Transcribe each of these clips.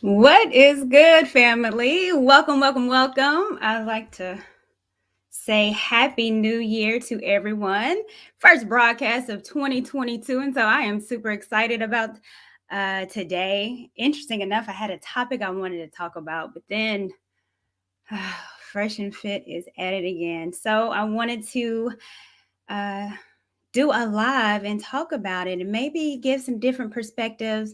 What is good, family? Welcome, welcome, welcome. I'd like to say Happy New Year to everyone. First broadcast of 2022. And so I am super excited about today. Interesting enough, I had a topic I wanted to talk about, but then Fresh and Fit is at it again. So I wanted to uh, do a live and talk about it and maybe give some different perspectives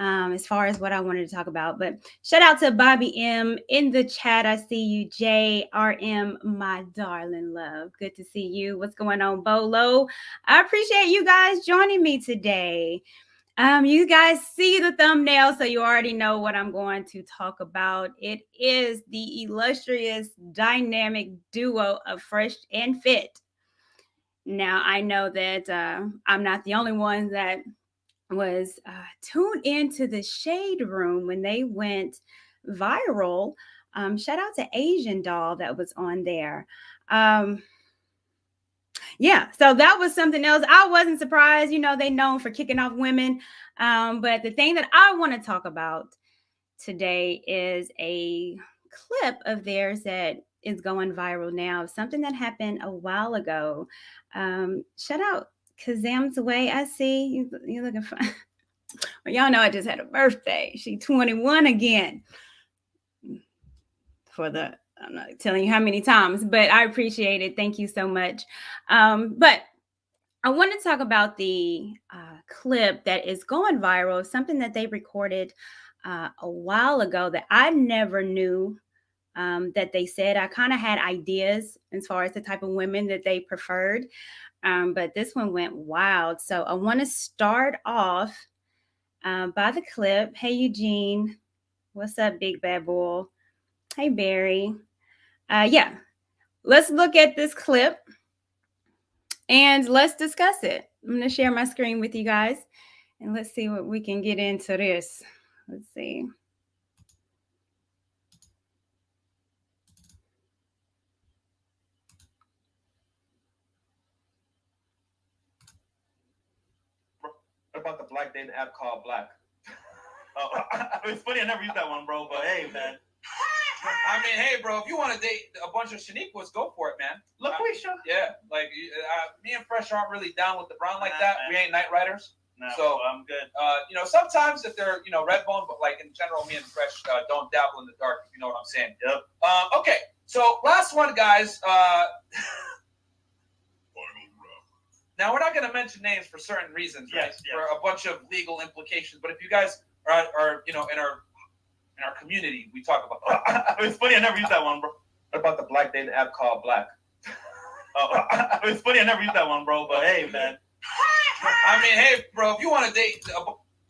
as far as what I wanted to talk about. But shout out to Bobby M in the chat. I see you, JRM, my darling love. Good to see you. What's going on, Bolo? I appreciate you guys joining me today. You guys see the thumbnail, so you already know what I'm going to talk about. It is the illustrious dynamic duo of Fresh and Fit. Now, I know that I'm not the only one that was tuned into the Shade Room when they went viral. Shout out to Asian Doll that was on there. Um, yeah, so that was something else. I wasn't surprised. They known for kicking off women. But the thing that I want to talk about today is a clip of theirs that is going viral now. Something that happened a while ago. Shout out Kazam's Way. I see you looking fine. Well, y'all know I just had a birthday. She 21 again. I'm not telling you how many times, but I appreciate it. Thank you so much. But I want to talk about the clip that is going viral, something that they recorded a while ago that I never knew that they said. I kind of had ideas as far as the type of women that they preferred, but this one went wild. So I want to start off by the clip. Hey, Eugene. What's up, big bad boy? Hey, Barry. Yeah, let's look at this clip and let's discuss it. I'm going to share my screen with you guys and let's see what we can get into this. Let's see. About the black dating app called Black. It's funny, I never used that one, bro, but hey, man. I mean, hey, bro, if you want to date a bunch of Shaniquas, go for it, man. LaQuisha. Yeah, like me and Fresh aren't really down with the brown like that. Man. We ain't night riders. No, so I'm good. Sometimes if they're red bone, but like in general, me and Fresh don't dabble in the dark. If you know what I'm saying. Yep. Okay, so last one, guys. Now, we're not going to mention names for certain reasons, right? Yes. For a bunch of legal implications. But if you guys are in our community, we talk about. It's funny, I never used that one, bro. What about the black dating app called Black? It's funny, I never used that one, bro. But hey, man. I mean, hey, bro, if you want to date.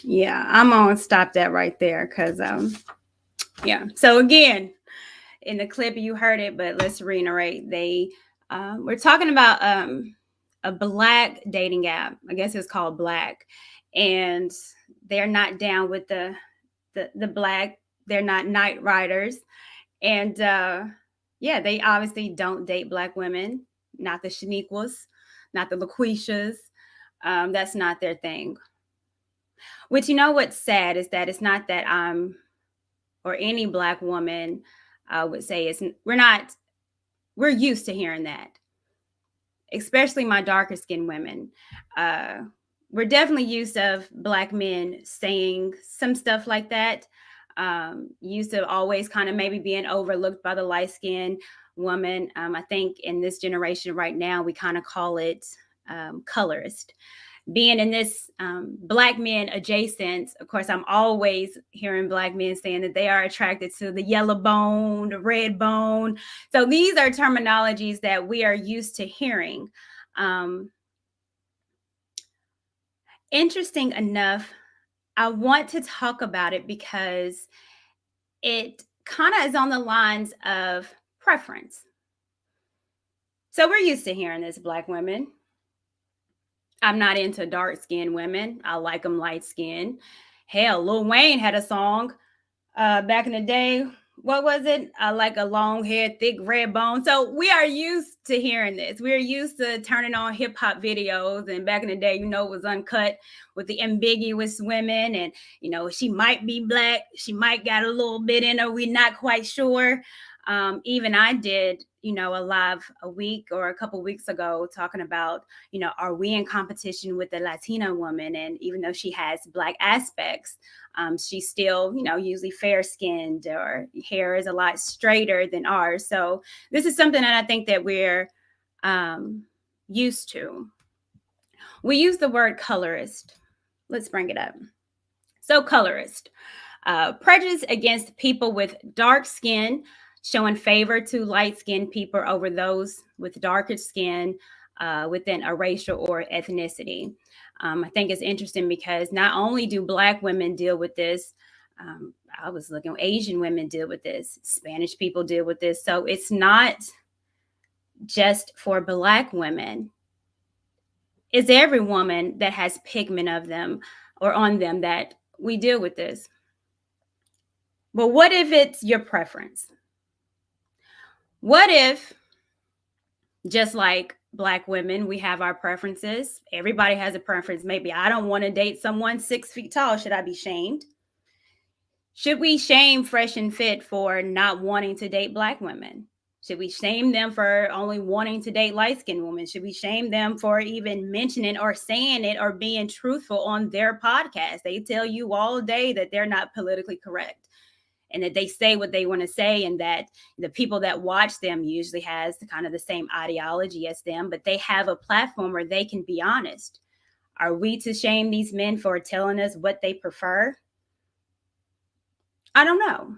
Yeah, I'm going to stop that right there because, yeah. So again, in the clip, you heard it, but let's reiterate. We're talking about a Black dating app. I guess it's called Black, and they're not down with the Black. They're not night riders, and yeah, they obviously don't date Black women. Not the Shaniquas, not the LaQuishas. That's not their thing. Which, what's sad is that it's not that I'm or any Black woman would say we're used to hearing that, especially my darker skinned women. We're definitely used of Black men saying some stuff like that. Used to always kind of maybe being overlooked by the light skinned woman. I think in this generation right now, we kind of call it colorist. Being in this Black men adjacent, of course, I'm always hearing Black men saying that they are attracted to the yellow bone, the red bone. So these are terminologies that we are used to hearing. Interesting enough, I want to talk about it because it kind of is on the lines of preference. So we're used to hearing this, Black women. I'm not into dark-skinned women. I like them light-skinned. Hell, Lil Wayne had a song back in the day what was it? Like a long hair, thick red bone. So we are used to hearing this. We're used to turning on hip hop videos. And back in the day, it was uncut with the ambiguous women. And, she might be black. She might got a little bit in her. We're not quite sure. Even I did, a live a week or a couple weeks ago talking about, are we in competition with the Latina woman? And even though she has black aspects, she's still, usually fair skinned, or hair is a lot straighter than ours. So this is something that I think that we're used to. We use the word colorist. Let's bring it up. So colorist, prejudice against people with dark skin, showing favor to light-skinned people over those with darker skin within a racial or ethnicity. I think it's interesting because not only do Black women deal with this, I was looking, Asian women deal with this, Spanish people deal with this. So it's not just for Black women. It's every woman that has pigment of them or on them that we deal with this. But what if it's your preference? What if, just like Black women, we have our preferences? Everybody has a preference. Maybe I don't want to date someone 6 feet tall. Should I be shamed? Should we shame Fresh and Fit for not wanting to date Black women? Should we shame them for only wanting to date light-skinned women? Should we shame them for even mentioning or saying it or being truthful on their podcast? They tell you all day that they're not politically correct, and that they say what they want to say, and that the people that watch them usually has kind of the same ideology as them, but they have a platform where they can be honest. Are we to shame these men for telling us what they prefer? I don't know.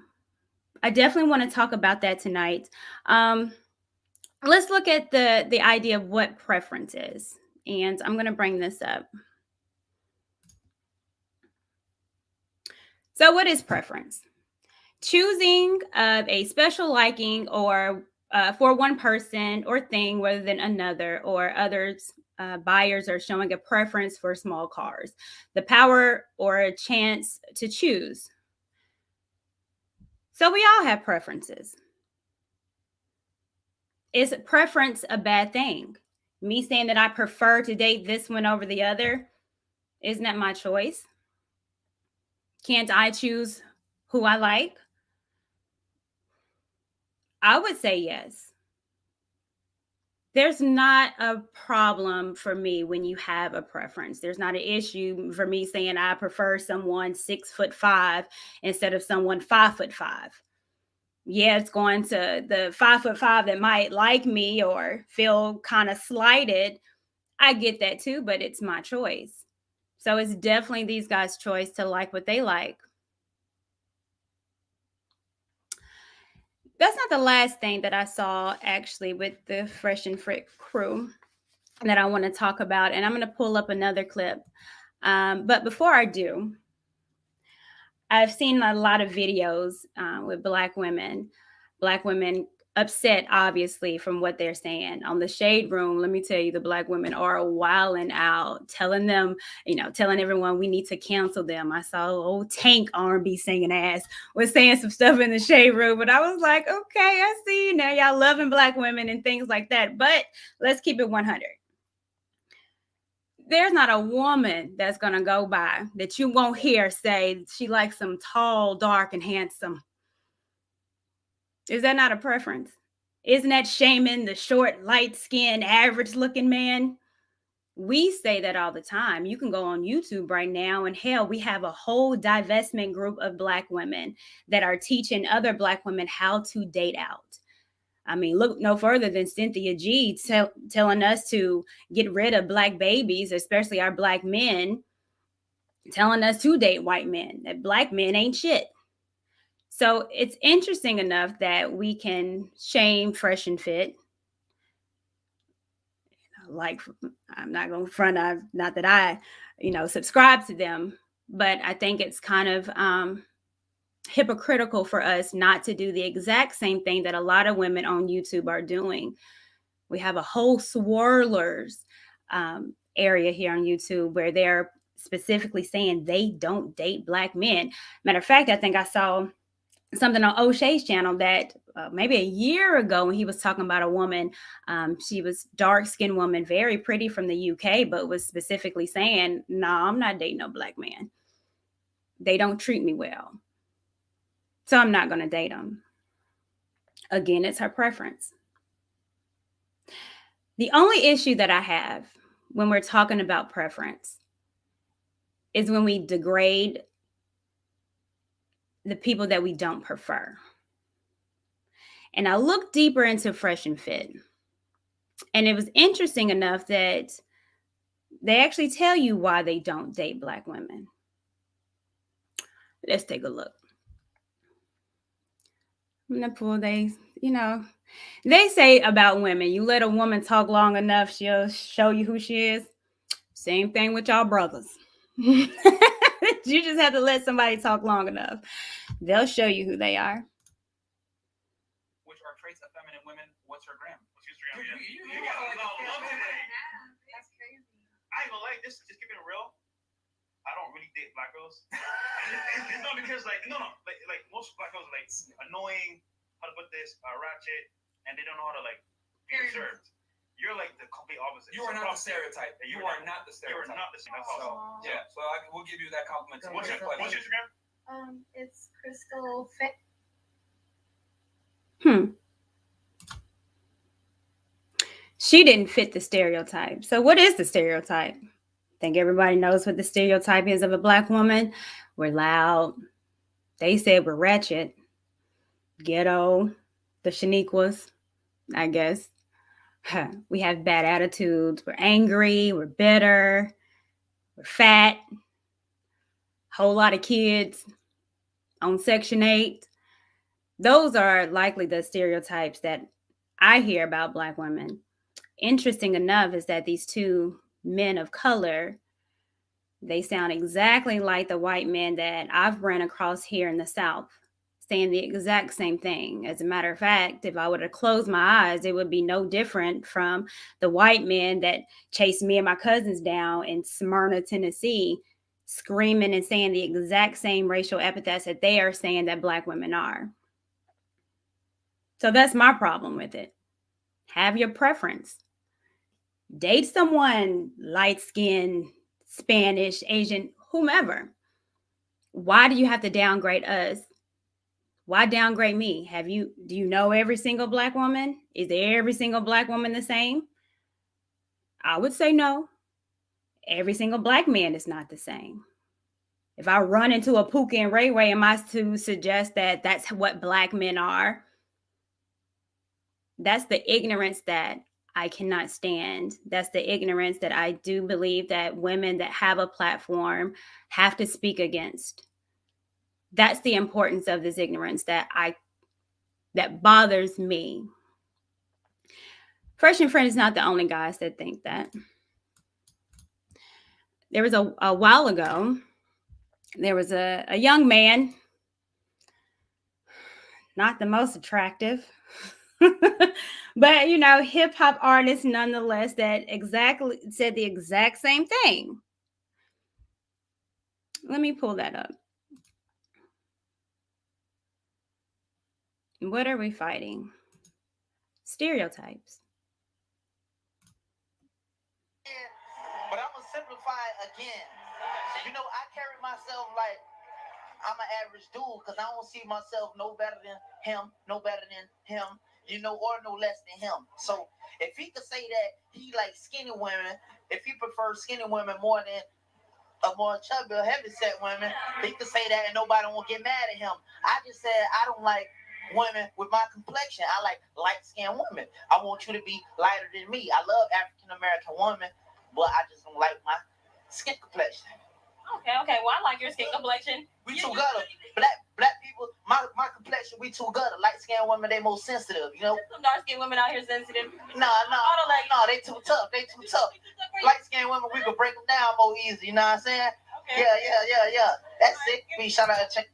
I definitely want to talk about that tonight. Let's look at the idea of what preference is. And I'm going to bring this up. So what is preference? Choosing of a special liking or for one person or thing rather than another, or others. Buyers are showing a preference for small cars, the power or a chance to choose. So we all have preferences. Is preference a bad thing? Me saying that I prefer to date this one over the other, isn't that my choice? Can't I choose who I like? I would say yes. There's not a problem for me when you have a preference. There's not an issue for me saying I prefer someone 6'5" instead of someone 5'5". Yeah, it's going to the 5'5" that might like me or feel kind of slighted. I get that too, but it's my choice. So it's definitely these guys' choice to like what they like. That's not the last thing that I saw actually with the Fresh and Fit crew that I want to talk about. And I'm going to pull up another clip. But before I do, I've seen a lot of videos with Black women upset, obviously, from what they're saying on the Shade Room. Let me tell you, the Black women are wilding out, telling them, telling everyone we need to cancel them. I saw old Tank R&B singing ass was saying some stuff in the Shade Room, but I was like, okay, I see you now. Y'all loving Black women and things like that. But let's keep it 100. There's not a woman that's going to go by that you won't hear say she likes some tall, dark, and handsome. Is that not a preference? Isn't that shaming the short, light-skinned, average-looking man? We say that all the time. You can go on YouTube right now, and hell, we have a whole divestment group of Black women that are teaching other Black women how to date out. I mean, look no further than Cynthia G telling us to get rid of Black babies, especially our Black men, telling us to date white men, that Black men ain't shit. So it's interesting enough that we can shame Fresh and Fit. Like, I'm not going to front, not that I, subscribe to them, but I think it's kind of hypocritical for us not to do the exact same thing that a lot of women on YouTube are doing. We have a whole swirlers area here on YouTube where they're specifically saying they don't date Black men. Matter of fact, I think I saw something on O'Shea's channel that maybe a year ago when he was talking about a woman. She was dark-skinned woman, very pretty from the UK, but was specifically saying, "No, I'm not dating no black man. They don't treat me well, so I'm not going to date them." Again, it's her preference. The only issue that I have when we're talking about preference is when we degrade the people that we don't prefer. And I looked deeper into Fresh and Fit. And it was interesting enough that they actually tell you why they don't date black women. Let's take a look. I'm gonna pull they say about women, you let a woman talk long enough, she'll show you who she is. Same thing with y'all brothers. You just have to let somebody talk long enough. They'll show you who they are. Which are traits of feminine women. What's her gram? What's your gram? That's crazy. I ain't gonna lie, just keeping it real. I don't really date black girls. No, because like most black girls are like annoying, how to put this, ratchet, and they don't know how to like be reserved. You're like the complete opposite. You are not the stereotype. You are not the stereotype. You are not the stereotype. So yeah, so we'll give you that compliment. What's your Instagram? It's Crystal Fit. She didn't fit the stereotype. So what is the stereotype? I think everybody knows what the stereotype is of a black woman. We're loud. They said we're ratchet. Ghetto. The Shaniquas, I guess. We have bad attitudes. We're angry. We're bitter. We're fat. Whole lot of kids on Section 8. Those are likely the stereotypes that I hear about black women. Interesting enough is that these two men of color, they sound exactly like the white men that I've ran across here in the South, saying the exact same thing. As a matter of fact, if I were to close my eyes, it would be no different from the white men that chased me and my cousins down in Smyrna, Tennessee, screaming and saying the exact same racial epithets that they are saying that black women are. So that's my problem with it. Have your preference. Date someone light-skinned, Spanish, Asian, whomever. Why do you have to downgrade us? Why downgrade me? Do you know every single black woman? Is every single black woman the same? I would say no. Every single black man is not the same. If I run into a Pookie and Ray Ray, am I to suggest that that's what black men are? That's the ignorance that I cannot stand. That's the ignorance that I do believe that women that have a platform have to speak against. That's the importance of this ignorance that bothers me. Fresh and Friend is not the only guys that think that. There was a while ago, there was a young man, not the most attractive, but hip hop artist nonetheless, that exactly said the exact same thing. Let me pull that up. What are we fighting? Stereotypes. But I'm gonna simplify it again. I carry myself like I'm an average dude because I don't see myself no better than him, no better than him, or no less than him. So if he could say that he likes skinny women, if he prefers skinny women more than a more chubby or heavyset women, he could say that and nobody won't get mad at him. I just said I don't like women with my complexion. I like light-skinned women. I want you to be lighter than me. I love African-American women, but I just don't like my skin complexion. Okay. Well, I like your skin complexion. We too gutter. Black people, my complexion, we too gutter. Light-skinned women, they most sensitive, Some dark-skinned women out here sensitive. No, they too tough. Light-skinned women, we could break them down more easy, you know what I'm saying? Okay. Yeah. That's it. We shout out to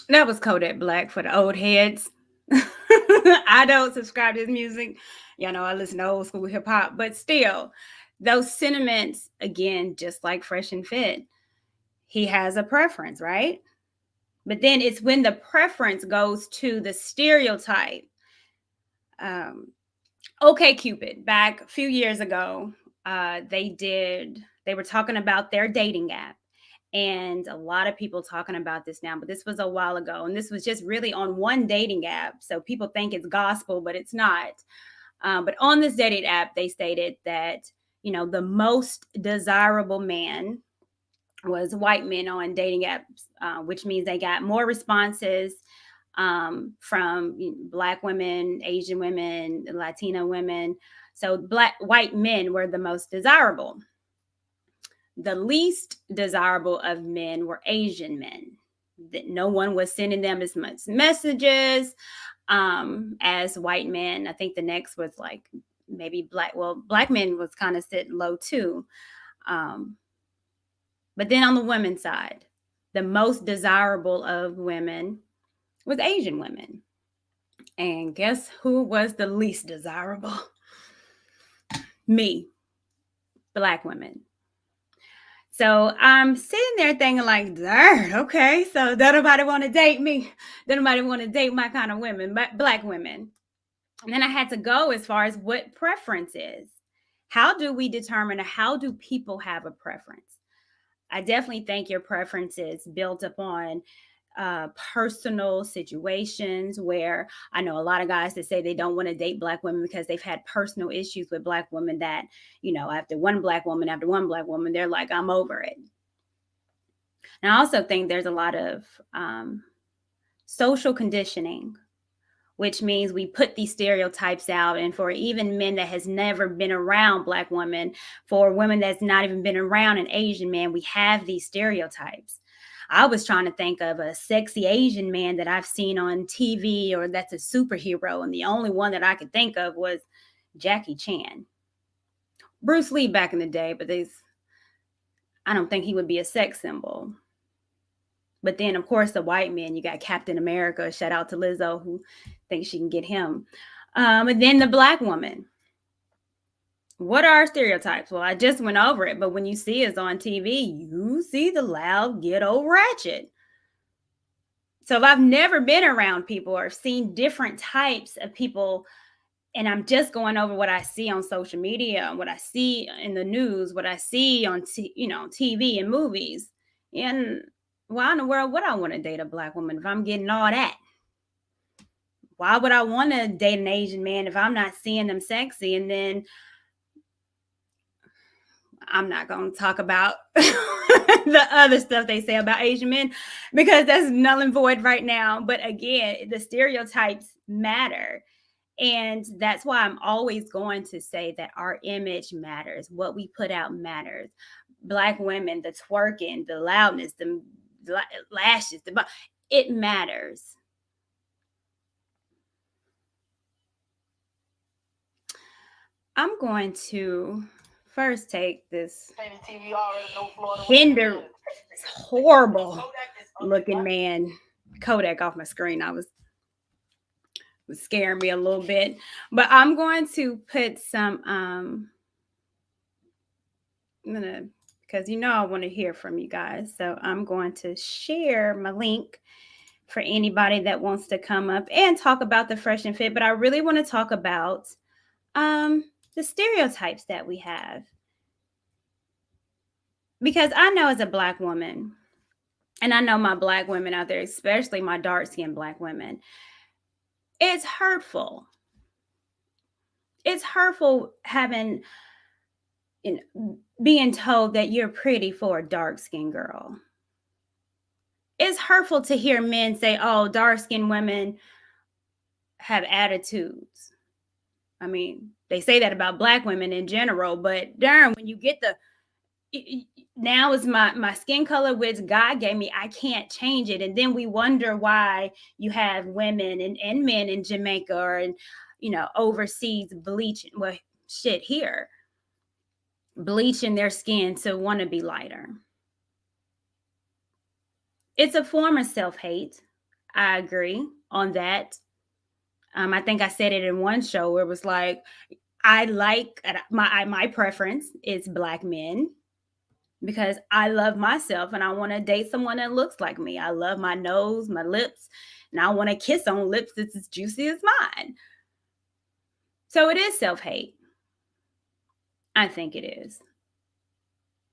That was Kodak Black for the old heads. I don't subscribe to his music. I listen to old school hip hop, but still, those sentiments, again, just like Fresh and Fit, he has a preference, right? But then it's when the preference goes to the stereotype. Okay, Cupid, back a few years ago, they were talking about their dating app. And a lot of people talking about this now, but this was a while ago. And this was just really on one dating app. So people think it's gospel, but it's not. But on this dating app, they stated that, the most desirable man was white men on dating apps, which means they got more responses from Black women, Asian women, Latina women. So white men were the most desirable. The least desirable of men were Asian men. That no one was sending them as much messages as white men. I think the next was like maybe black. Well, black men was kind of sitting low too. But then on the women's side, the most desirable of women was Asian women. And guess who was the least desirable? Me, Black women. So I'm sitting there thinking like, darn, okay, so don't nobody want to date me. Don't nobody want to date my kind of women, but Black women. And then I had to go as far as what preference is. How do we determine, how do people have a preference? I definitely think your preference is built upon personal situations where I know a lot of guys that say they don't want to date Black women because they've had personal issues with Black women that, after one Black woman, they're like, I'm over it. And I also think there's a lot of social conditioning, which means we put these stereotypes out. And for even men that has never been around Black women, for women that's not even been around an Asian man, we have these stereotypes. I was trying to think of a sexy Asian man that I've seen on TV or that's a superhero. And the only one that I could think of was Jackie Chan. Bruce Lee back in the day, but I don't think he would be a sex symbol. But then, of course, the white men, you got Captain America. Shout out to Lizzo, who thinks she can get him. And then the Black woman. What are our stereotypes? Well, I just went over it. But when you see us on TV, you see the loud, ghetto, ratchet. So if I've never been around people or seen different types of people, and I'm just going over what I see on social media, what I see in the news, what I see on TV and movies, and why in the world would I want to date a Black woman if I'm getting all that? Why would I want to date an Asian man if I'm not seeing them sexy? And then I'm not going to talk about the other stuff they say about Asian men because that's null and void right now. But again, the stereotypes matter. And that's why I'm always going to say that our image matters. What we put out matters. Black women, the twerking, the loudness, the lashes, it matters. I'm going to first take this horrible looking man Kodak off my screen. I was scaring me a little bit, but I'm going to put some because I want to hear from you guys, so I'm going to share my link for anybody that wants to come up and talk about the Fresh and Fit. But I really want to talk about the stereotypes that we have, because I know as a Black woman, and I know my Black women out there, especially my dark-skinned Black women, it's hurtful. It's hurtful being told that you're pretty for a dark-skinned girl. It's hurtful to hear men say, oh, dark-skinned women have attitudes. I mean, they say that about Black women in general, but darn, when you get now is my skin color, which God gave me, I can't change it. And then we wonder why you have women and men in Jamaica or overseas bleaching. Well, shit, here, bleaching their skin to want to be lighter. It's a form of self-hate. I agree on that. I think I said it in one show where it was like, I like my preference is Black men. because I love myself and I want to date someone that looks like me. I love my nose, my lips, and I want to kiss on lips that's as juicy as mine. So it is self-hate. I think it is.